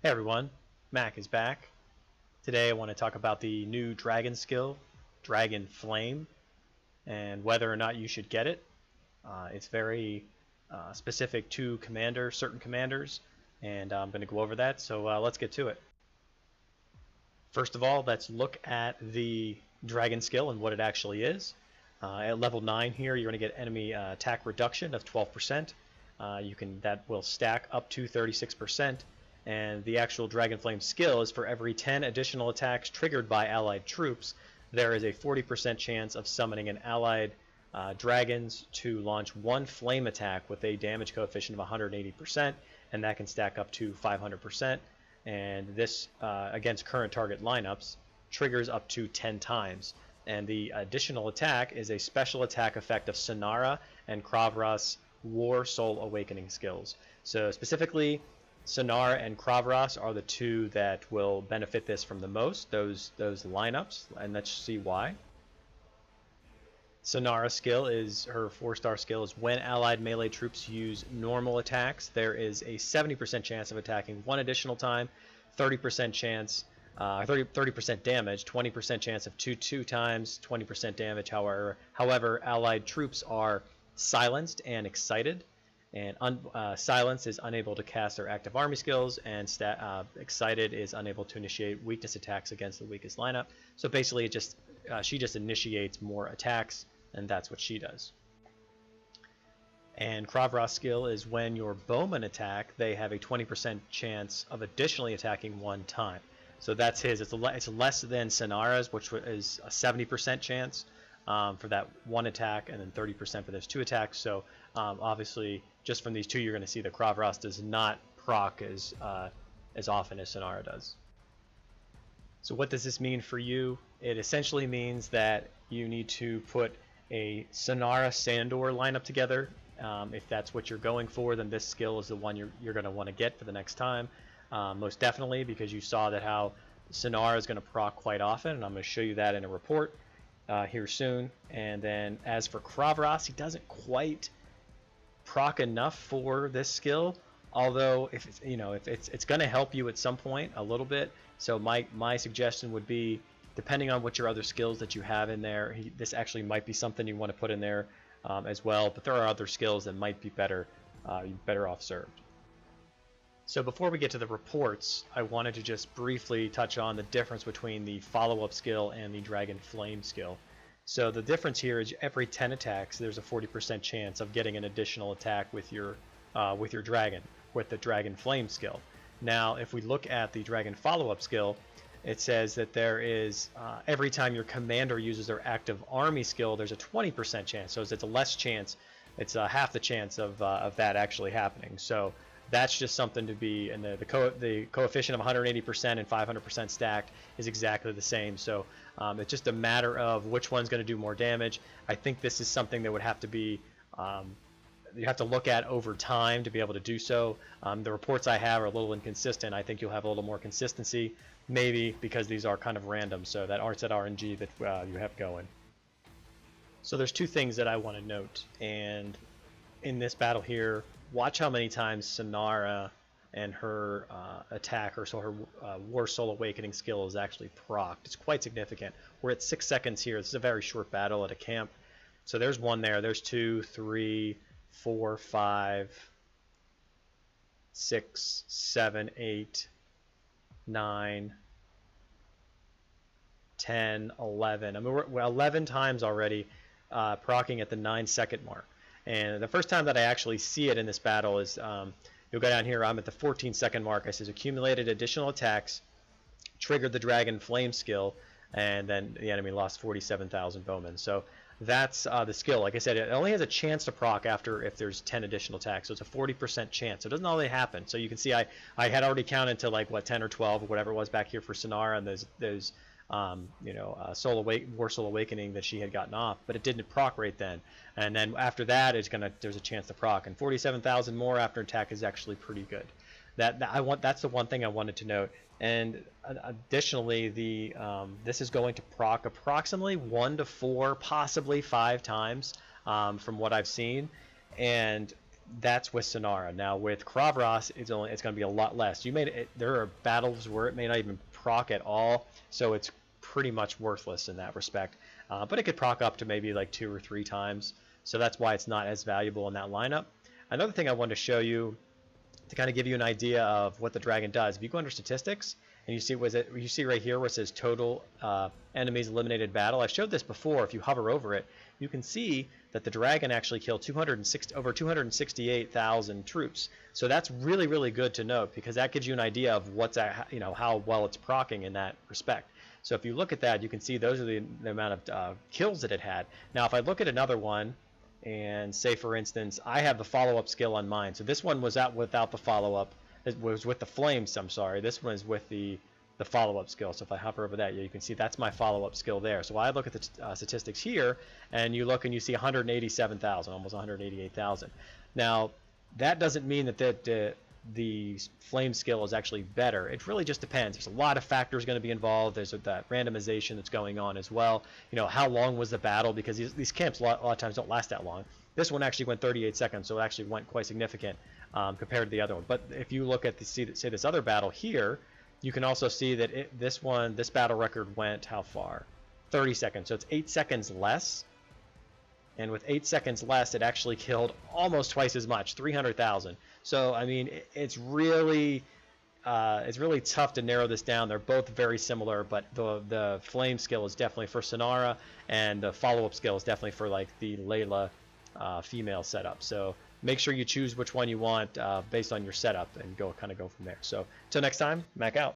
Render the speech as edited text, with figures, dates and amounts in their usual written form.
Hey everyone, Mac is back. Today I want to talk about the new dragon skill, Dragon Flame, and whether or not you should get it. It's very specific to certain commanders, and I'm going to go over that, so let's get to it. First of all, let's look at the dragon skill and what it actually is. At level 9 here, you're going to get enemy attack reduction of 12%. That will stack up to 36%. And the actual Dragon Flame skill is for every 10 additional attacks triggered by allied troops, there is a 40% chance of summoning an allied dragons to launch one flame attack with a damage coefficient of 180%, and that can stack up to 500%. And this, against current target lineups, triggers up to 10 times. And the additional attack is a special attack effect of Sonara and Kravras War Soul Awakening skills. So specifically, Sonar and Kravras are the two that will benefit this from the most, those lineups, and let's see why. Sonara's skill is, her 4-star skill is when allied melee troops use normal attacks, there is a 70% chance of attacking one additional time, 30% chance, 30% damage, 20% chance of two times, 20% damage. However, allied troops are silenced and excited. And Silence is unable to cast their active army skills, and Excited is unable to initiate weakness attacks against the weakest lineup. So basically, she just initiates more attacks, and that's what she does. And Kravras' skill is when your bowmen attack, they have a 20% chance of additionally attacking one time. So that's his. It's less than Sonara's, which is a 70% chance. For that one attack, and then 30% for those two attacks. So obviously, just from these two, you're going to see that Kravras does not proc as often as Sonara does. So what does this mean for you? It essentially means that you need to put a Sonara Sandor lineup together. If that's what you're going for, then this skill is the one you're going to want to get for the next time. Most definitely, because you saw that how Sonara is going to proc quite often, and I'm going to show you that in a report here soon. And then as for Kravras, he doesn't quite proc enough for this skill, although if it's going to help you at some point a little bit. So my suggestion would be, depending on what your other skills that you have in there, this actually might be something you want to put in there as well. But there are other skills that might be better off served. So before we get to the reports, I wanted to just briefly touch on the difference between the follow-up skill and the Dragon Flame skill. So the difference here is every 10 attacks, there's a 40% chance of getting an additional attack with your dragon, with the Dragon Flame skill. Now, if we look at the Dragon follow-up skill, it says that there is, every time your commander uses their active army skill, there's a 20% chance. So it's a less chance, it's half the chance of that actually happening. So that's just something to be, and the coefficient of 180% and 500% stacked is exactly the same. So it's just a matter of which one's going to do more damage. I think this is something that would have to be, you have to look at over time to be able to do so. The reports I have are a little inconsistent. I think you'll have a little more consistency, maybe because these are kind of random. So that RNG that you have going. So there's two things that I want to note, and in this battle here, watch how many times Sonara and her attack, or so her War Soul Awakening skill is actually procced. It's quite significant. We're at 6 seconds here. This is a very short battle at a camp. So there's one there. There's 2, 3, 4, 5, 6, 7, 8, 9, 10, 11. I mean, we're 11 times already proccing at the 9-second mark. And the first time that I actually see it in this battle is, you'll go down here, I'm at the 14-second mark. It says accumulated additional attacks, triggered the Dragon Flame skill, and then the enemy lost 47,000 bowmen. So that's the skill. Like I said, it only has a chance to proc if there's 10 additional attacks. So it's a 40% chance. So it doesn't always happen. So you can see I had already counted to like, what, 10 or 12 or whatever it was back here for Sonara, and those War Soul Awakening that she had gotten off, but it didn't proc right then. And then after that, there's a chance to proc, and 47,000 more after attack is actually pretty good. That's the one thing I wanted to note. And additionally, this is going to proc approximately 1 to 4, possibly 5 times from what I've seen. And That's with Sonara. Now with Kravros, it's going to be a lot less. There are battles where it may not even proc at all, so it's pretty much worthless in that respect. But it could proc up to maybe like 2 or 3 times, so that's why it's not as valuable in that lineup. Another thing I wanted to show you to kind of give you an idea of what the dragon does. If you go under statistics and you see right here where it says total enemies eliminated battle. I've showed this before. If you hover over it, you can see that the dragon actually killed over 268,000 troops. So that's really, really good to note, because that gives you an idea of how well it's proccing in that respect. So if you look at that, you can see those are the amount of kills that it had. Now if I look at another one, and say for instance I have the follow-up skill on mine, so this one was out without the follow-up. It was with the flames, I'm sorry. This one is with the follow-up skill. So if I hover over that, you can see that's my follow-up skill there. So I look at the statistics here, and you look and you see 187,000, almost 188,000. Now that doesn't mean that the flame skill is actually better. It really just depends. There's a lot of factors going to be involved. There's that randomization that's going on as well. How long was the battle, because these camps a lot of times don't last that long. This one actually went 38 seconds, so it actually went quite significant compared to the other one. But if you look at say this other battle here, you can also see that this battle record went how far? 30 seconds. So it's 8 seconds less. And with 8 seconds less, it actually killed almost twice as much, 300,000. So I mean, it's really tough to narrow this down. They're both very similar, but the flame skill is definitely for Sonara, and the follow-up skill is definitely for like the Layla female setup. So make sure you choose which one you want based on your setup, and go from there. So until next time, Mac out.